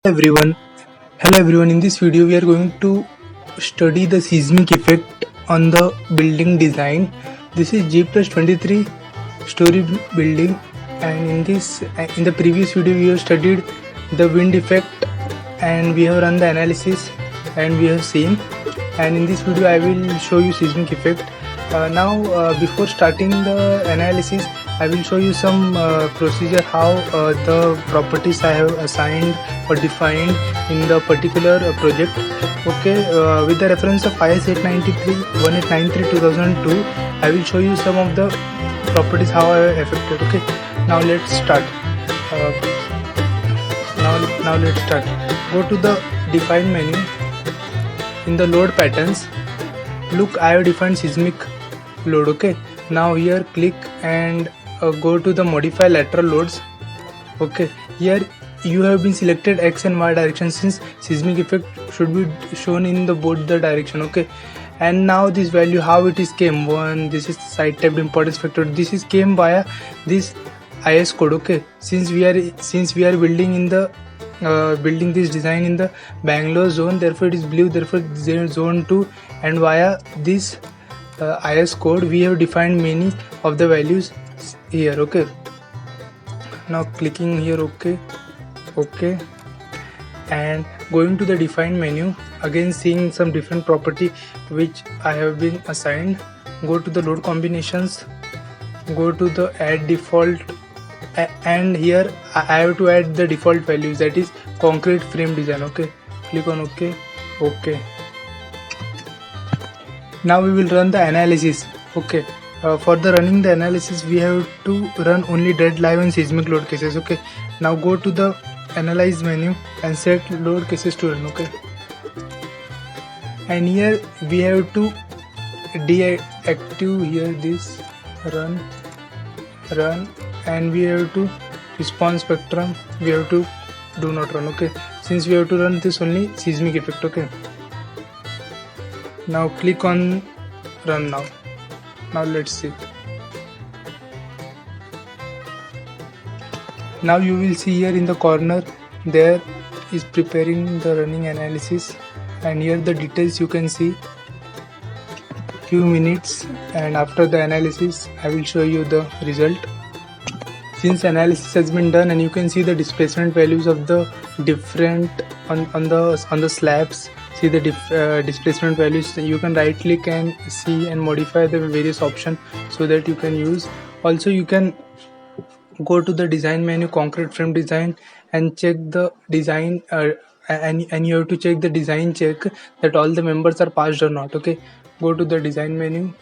everyone. Hello everyone. In this video, we are going to study the seismic effect on the building design. This is G plus 23 story building, and in the previous video, we have studied the wind effect, and we have run the analysis, and we have seen. And in this video, I will show you seismic effect. Before starting the analysis, I will show you some procedure how the properties I have assigned or defined in the particular project. With the reference of IS 893 1893 2002, I will show you some of the properties how I have affected. Now let's start. Uh, now let's start. Go to the define menu. In the load patterns, look, I have defined seismic load. Now here click and go to the modify lateral loads. Here you have been selected X and Y direction, since seismic effect should be shown in the both the direction. And now this value, how it is came. One, this is site type importance factor. This is came via this IS code. Since we are building in the building this design in the Bangalore zone, therefore it is blue, therefore zone 2, and via this IS code we have defined many of the values here. Now clicking here, and going to the define menu, again seeing some different property which I have been assigned. Go to the load combinations, go to the add default, and here I have to add the default values, that is concrete frame design. Click on OK. Now we will run the analysis. For the running the analysis, we have to run only dead live and seismic load cases. Now go to the analyze menu and set load cases to run. And here we have to deactive here this run, and we have to response spectrum, we have to do not run. Since we have to run this only seismic effect. Now click on run. Now let's see. Now you will see here in the corner there is preparing the running analysis, and here the details you can see. Few minutes, and after the analysis I will show you the result. Since analysis has been done, and you can see the displacement values of the different on the slabs. See the displacement values. You can right click and see and modify the various options so that you can use. Also you can go to the design menu, concrete frame design, and check the design, and you have to check the design check that all the members are passed or not. Go to the design menu,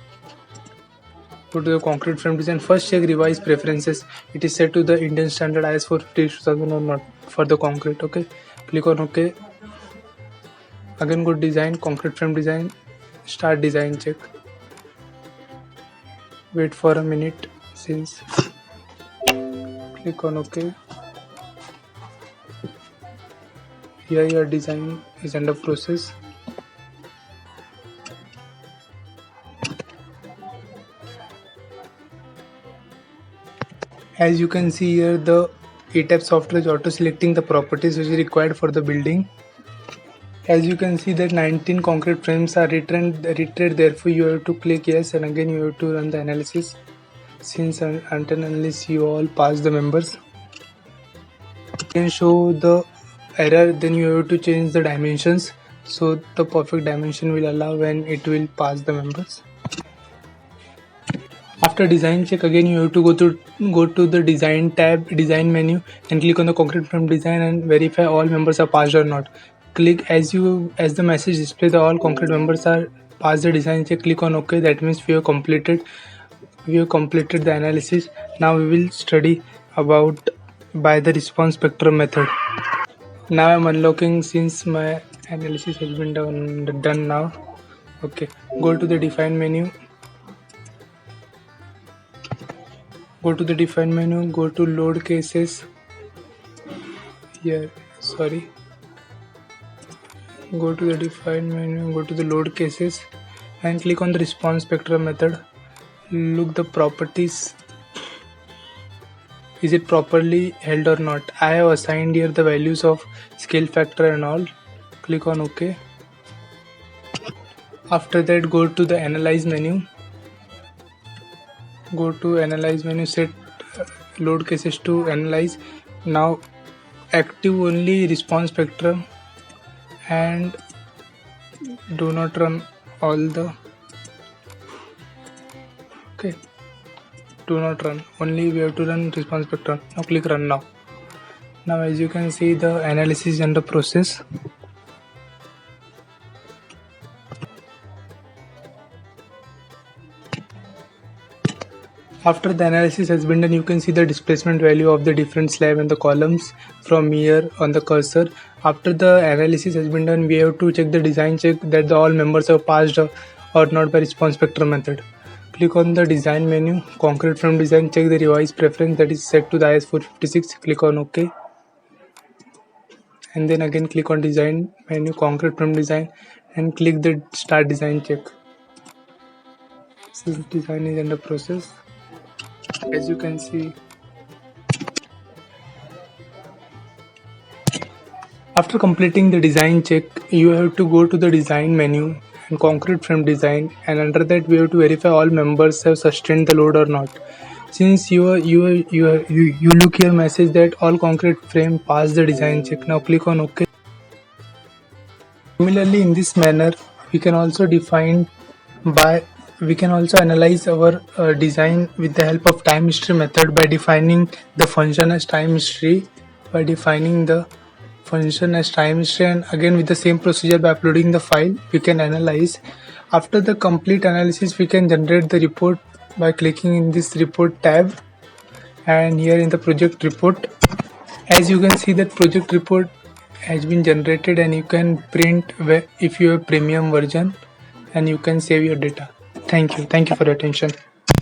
go to the concrete frame design. First check revise preferences, it is set to the Indian standard IS 450 2000 or not for the concrete. Click on OK. Again go design, concrete frame design, start design check. Wait for a minute. Since click on OK. Here your design is under process. As you can see here, the ETAP software is auto selecting the properties which is required for the building. As you can see that 19 concrete frames are returned, therefore you have to click yes, and again you have to run the analysis, since until unless you all pass the members. You can show the error, then you have to change the dimensions, so the perfect dimension will allow when it will pass the members. After design check, again you have to go to the design tab, design menu, and click on the concrete frame design and verify all members are passed or not. Click as the message display the all concrete members are passed the design check. Click on OK. That means we have completed the analysis. Now we will study about by the response spectrum method. Now I'm unlocking since my analysis has been done now. Go to the define menu. Go to the define menu, go to load cases. Go to the define menu, go to the load cases, and click on the response spectrum method. Look the properties is it properly held or not. I have assigned here the values of scale factor and all. Click on OK. After that, go to the analyze menu. Go to analyze menu, set load cases to analyze. Now active only response spectrum and do not run all the okay, do not run, only we have to run response spectrum. Now click run. Now as you can see, the analysis is under process. After the analysis has been done, you can see the displacement value of the different slab and the columns from here on the cursor. After the analysis has been done, we have to check the design check that all members have passed or not by response spectrum method. Click on the design menu, concrete frame design, check the revised preference that is set to the IS456, click on OK. And then again click on design menu, concrete frame design, and click the start design check. Since design is under process, as you can see, after completing the design check, you have to go to the design menu and concrete frame design, and under that we have to verify all members have sustained the load or not. Since you look here message that all concrete frame passed the design check. Now click on OK. Similarly, in this manner, we can also analyze our design with the help of time history method by defining the function as time history, and again with the same procedure by uploading the file we can analyze. After the complete analysis, we can generate the report by clicking in this report tab, and here in the project report, as you can see that project report has been generated, and you can print if you have premium version, and you can save your data. Thank you for your attention.